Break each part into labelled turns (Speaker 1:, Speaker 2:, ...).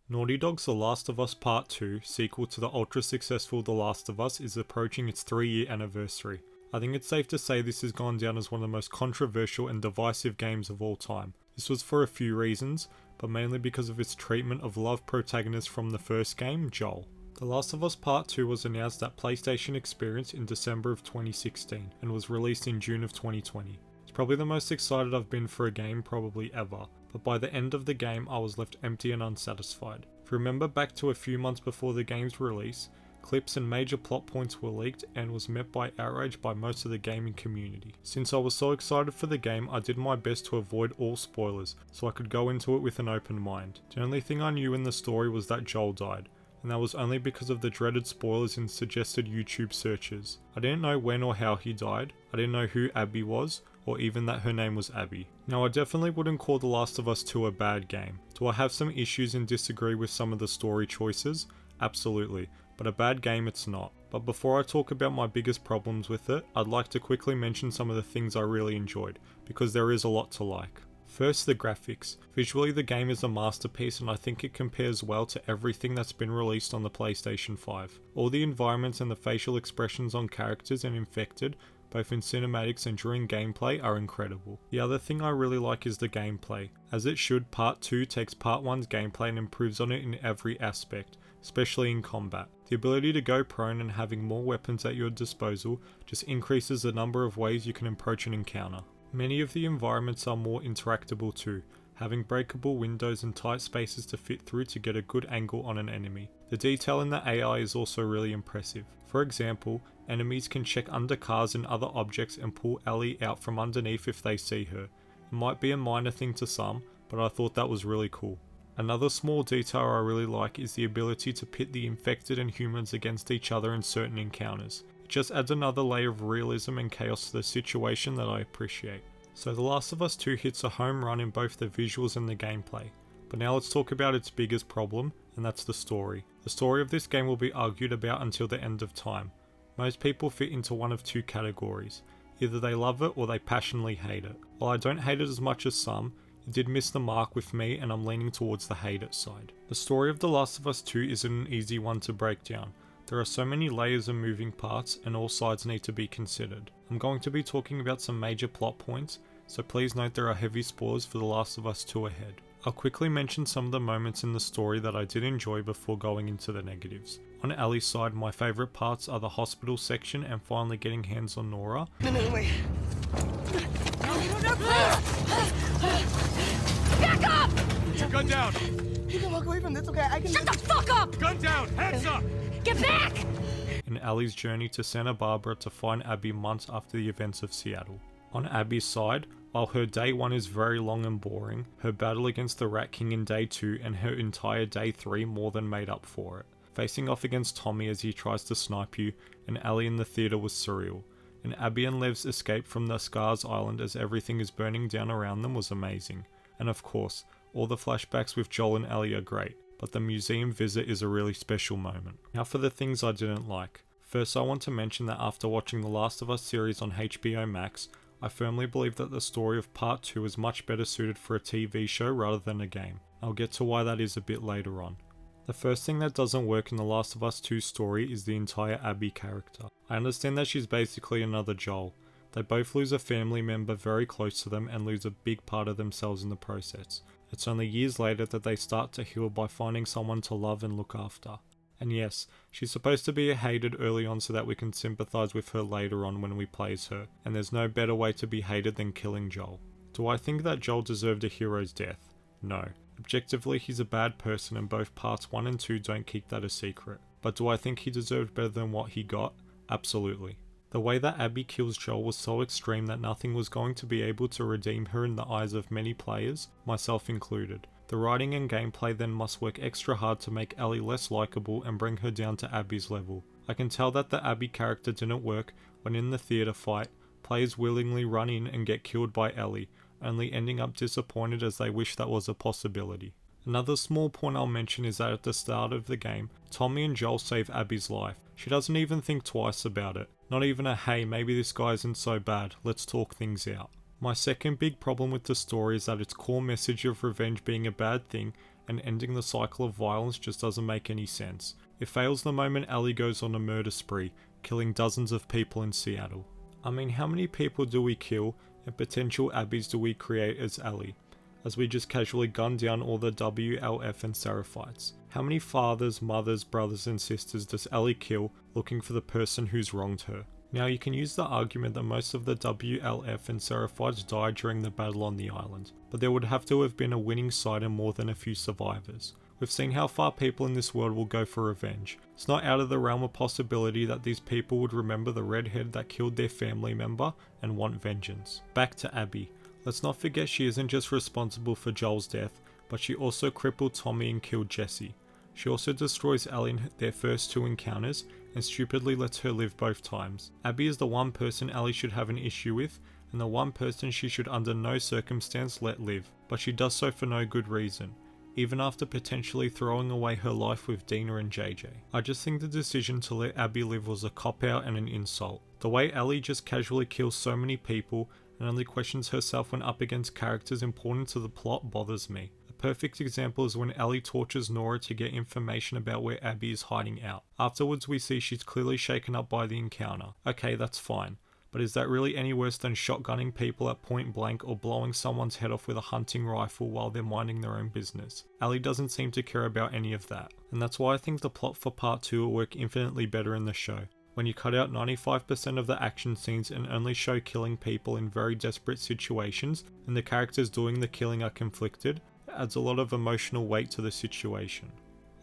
Speaker 1: Naughty Dog's The Last of Us Part 2, sequel to the ultra successful The Last of Us, is approaching its 3-year anniversary. I think it's safe to say this has gone down as one of the most controversial and divisive games of all time. This was for a few reasons, but mainly because of its treatment of love protagonist from the first game, Joel. The Last of Us Part 2 was announced at PlayStation Experience in December of 2016 and was released in June of 2020. It's probably the most excited I've been for a game probably ever, but by the end of the game I was left empty and unsatisfied. If you remember back to a few months before the game's release, clips and major plot points were leaked and was met by outrage by most of the gaming community. Since I was so excited for the game, I did my best to avoid all spoilers, so I could go into it with an open mind. The only thing I knew in the story was that Joel died, and that was only because of the dreaded spoilers in suggested YouTube searches. I didn't know when or how he died, I didn't know who Abby was, or even that her name was Abby. Now I definitely wouldn't call The Last of Us 2 a bad game. Do I have some issues and disagree with some of the story choices? Absolutely, but a bad game it's not. But before I talk about my biggest problems with it, I'd like to quickly mention some of the things I really enjoyed, because there is a lot to like. First, the graphics. Visually the game is a masterpiece and I think it compares well to everything that's been released on the PlayStation 5. All the environments and the facial expressions on characters and infected, both in cinematics and during gameplay, are incredible. The other thing I really like is the gameplay. As it should, Part 2 takes Part 1's gameplay and improves on it in every aspect, especially in combat. The ability to go prone and having more weapons at your disposal just increases the number of ways you can approach an encounter. Many of the environments are more interactable too, having breakable windows and tight spaces to fit through to get a good angle on an enemy. The detail in the AI is also really impressive. For example, enemies can check under cars and other objects and pull Ellie out from underneath if they see her. It might be a minor thing to some, but I thought that was really cool. Another small detail I really like is the ability to pit the infected and humans against each other in certain encounters. It just adds another layer of realism and chaos to the situation that I appreciate. So The Last of Us 2 hits a home run in both the visuals and the gameplay. But now let's talk about its biggest problem, and that's the story. The story of this game will be argued about until the end of time. Most people fit into one of two categories. Either they love it or they passionately hate it. While I don't hate it as much as some, it did miss the mark with me and I'm leaning towards the hate it side. The story of The Last of Us 2 isn't an easy one to break down. There are so many layers and moving parts and all sides need to be considered. I'm going to be talking about some major plot points, so please note there are heavy spoilers for The Last of Us 2 ahead. I'll quickly mention some of the moments in the story that I did enjoy before going into the negatives. On Ellie's side, my favourite parts are the hospital section and finally getting hands on Nora.
Speaker 2: No, wait. No,
Speaker 3: Back up!
Speaker 4: Put your gun down!
Speaker 2: You can walk away from this, okay? I can.
Speaker 3: Shut the fuck up!
Speaker 4: Gun down! Hands up!
Speaker 3: Get back!
Speaker 1: And Ellie's journey to Santa Barbara to find Abby months after the events of Seattle. On Abby's side, while her day 1 is very long and boring, her battle against the Rat King in day 2 and her entire day 3 more than made up for it. Facing off against Tommy as he tries to snipe you, and Ellie in the theatre was surreal. And Abby and Lev's escape from the Scars Island as everything is burning down around them was amazing. And of course, all the flashbacks with Joel and Ellie are great, but the museum visit is a really special moment. Now for the things I didn't like. First, I want to mention that after watching the Last of Us series on HBO Max, I firmly believe that the story of Part 2 is much better suited for a TV show rather than a game. I'll get to why that is a bit later on. The first thing that doesn't work in the Last of Us 2 story is the entire Abby character. I understand that she's basically another Joel. They both lose a family member very close to them and lose a big part of themselves in the process. It's only years later that they start to heal by finding someone to love and look after. And yes, she's supposed to be hated early on so that we can sympathise with her later on when we play as her, and there's no better way to be hated than killing Joel. Do I think that Joel deserved a hero's death? No. Objectively, he's a bad person and both parts 1 and 2 don't keep that a secret. But do I think he deserved better than what he got? Absolutely. The way that Abby kills Joel was so extreme that nothing was going to be able to redeem her in the eyes of many players, myself included. The writing and gameplay then must work extra hard to make Ellie less likeable and bring her down to Abby's level. I can tell that the Abby character didn't work when in the theatre fight, players willingly run in and get killed by Ellie, only ending up disappointed as they wish that was a possibility. Another small point I'll mention is that at the start of the game, Tommy and Joel save Abby's life. She doesn't even think twice about it. Not even a hey, maybe this guy isn't so bad, let's talk things out. My second big problem with the story is that its core message of revenge being a bad thing and ending the cycle of violence just doesn't make any sense. It fails the moment Ellie goes on a murder spree, killing dozens of people in Seattle. I mean, how many people do we kill and potential Abbies do we create as Ellie, as we just casually gun down all the WLF and Seraphites? How many fathers, mothers, brothers and sisters does Ellie kill looking for the person who's wronged her? Now you can use the argument that most of the WLF and Seraphites died during the battle on the island, but there would have to have been a winning side and more than a few survivors. We've seen how far people in this world will go for revenge. It's not out of the realm of possibility that these people would remember the redhead that killed their family member and want vengeance. Back to Abby. Let's not forget she isn't just responsible for Joel's death, but she also crippled Tommy and killed Jesse. She also destroys Ellie in their first 2 encounters and stupidly lets her live both times. Abby is the one person Ellie should have an issue with, and the one person she should under no circumstance let live, but she does so for no good reason, even after potentially throwing away her life with Dina and JJ. I just think the decision to let Abby live was a cop-out and an insult. The way Ellie just casually kills so many people and only questions herself when up against characters important to the plot bothers me. A perfect example is when Ellie tortures Nora to get information about where Abby is hiding out. Afterwards we see she's clearly shaken up by the encounter. Okay, that's fine. But is that really any worse than shotgunning people at point blank or blowing someone's head off with a hunting rifle while they're minding their own business? Ellie doesn't seem to care about any of that. And that's why I think the plot for part 2 will work infinitely better in the show. When you cut out 95% of the action scenes and only show killing people in very desperate situations and the characters doing the killing are conflicted, it adds a lot of emotional weight to the situation.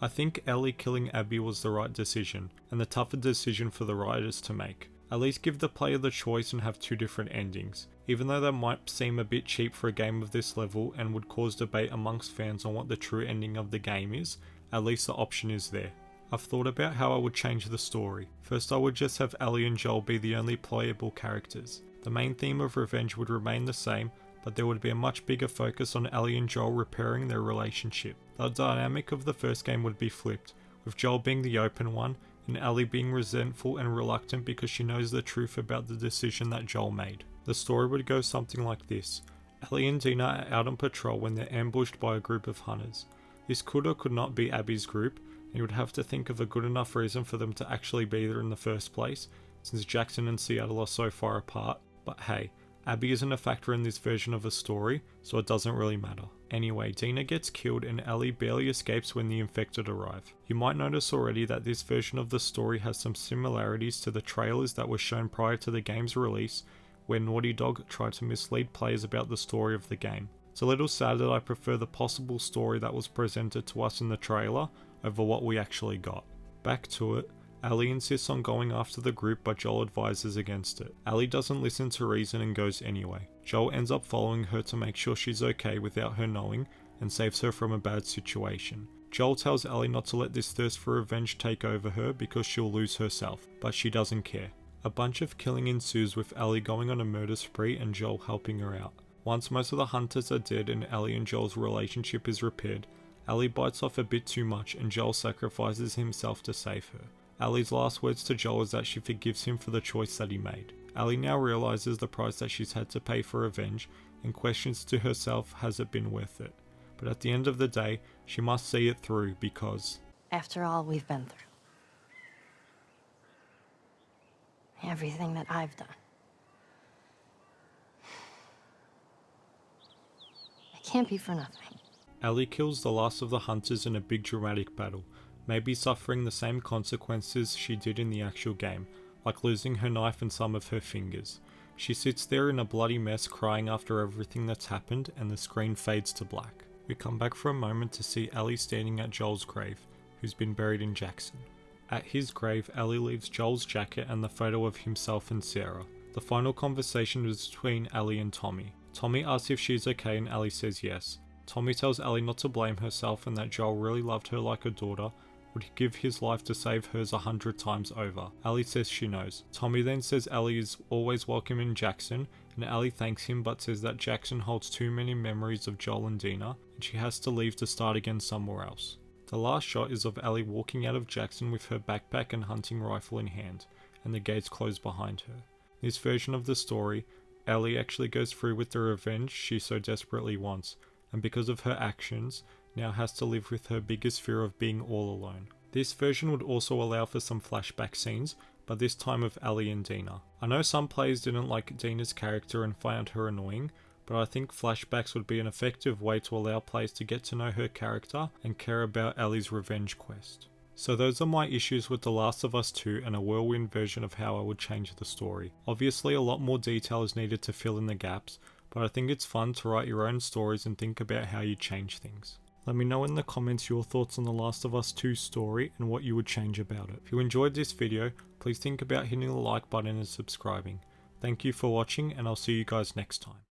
Speaker 1: I think Ellie killing Abby was the right decision, and the tougher decision for the writers to make. At least give the player the choice and have 2 different endings. Even though that might seem a bit cheap for a game of this level and would cause debate amongst fans on what the true ending of the game is, at least the option is there. I've thought about how I would change the story. First, I would just have Ellie and Joel be the only playable characters. The main theme of revenge would remain the same, but there would be a much bigger focus on Ellie and Joel repairing their relationship. The dynamic of the first game would be flipped, with Joel being the open one, and Ellie being resentful and reluctant because she knows the truth about the decision that Joel made. The story would go something like this. Ellie and Dina are out on patrol when they're ambushed by a group of hunters. This could or could not be Abby's group, and you would have to think of a good enough reason for them to actually be there in the first place, since Jackson and Seattle are so far apart. But hey, Abby isn't a factor in this version of a story, so it doesn't really matter. Anyway, Dina gets killed and Ellie barely escapes when the infected arrive. You might notice already that this version of the story has some similarities to the trailers that were shown prior to the game's release, where Naughty Dog tried to mislead players about the story of the game. It's a little sad that I prefer the possible story that was presented to us in the trailer over what we actually got. Back to it. Ellie insists on going after the group, but Joel advises against it. Ellie doesn't listen to reason and goes anyway. Joel ends up following her to make sure she's okay without her knowing, and saves her from a bad situation. Joel tells Ellie not to let this thirst for revenge take over her because she'll lose herself, but she doesn't care. A bunch of killing ensues with Ellie going on a murder spree and Joel helping her out. Once most of the hunters are dead and Ellie and Joel's relationship is repaired, Ellie bites off a bit too much and Joel sacrifices himself to save her. Ellie's last words to Joel is that she forgives him for the choice that he made. Ellie now realizes the price that she's had to pay for revenge and questions to herself, has it been worth it? But at the end of the day, she must see it through because
Speaker 5: after all we've been through, everything that I've done, it can't be for nothing.
Speaker 1: Ellie kills the last of the hunters in a big dramatic battle, maybe suffering the same consequences she did in the actual game, like losing her knife and some of her fingers. She sits there in a bloody mess crying after everything that's happened, and the screen fades to black. We come back for a moment to see Ellie standing at Joel's grave, who's been buried in Jackson. At his grave, Ellie leaves Joel's jacket and the photo of himself and Sarah. The final conversation was between Ellie and Tommy. Tommy asks if she's okay and Ellie says yes. Tommy tells Ellie not to blame herself and that Joel really loved her like a daughter, would give his life to save hers 100 times over. Ellie says she knows. Tommy then says Ellie is always welcome in Jackson, and Ellie thanks him but says that Jackson holds too many memories of Joel and Dina, and she has to leave to start again somewhere else. The last shot is of Ellie walking out of Jackson with her backpack and hunting rifle in hand, and the gates close behind her. In this version of the story, Ellie actually goes through with the revenge she so desperately wants, and because of her actions, now has to live with her biggest fear of being all alone. This version would also allow for some flashback scenes, but this time of Ellie and Dina. I know some players didn't like Dina's character and found her annoying, but I think flashbacks would be an effective way to allow players to get to know her character and care about Ellie's revenge quest. So those are my issues with The Last of Us 2 and a whirlwind version of how I would change the story. Obviously a lot more detail is needed to fill in the gaps, but I think it's fun to write your own stories and think about how you change things. Let me know in the comments your thoughts on The Last of Us 2's story and what you would change about it. If you enjoyed this video, please think about hitting the like button and subscribing. Thank you for watching, and I'll see you guys next time.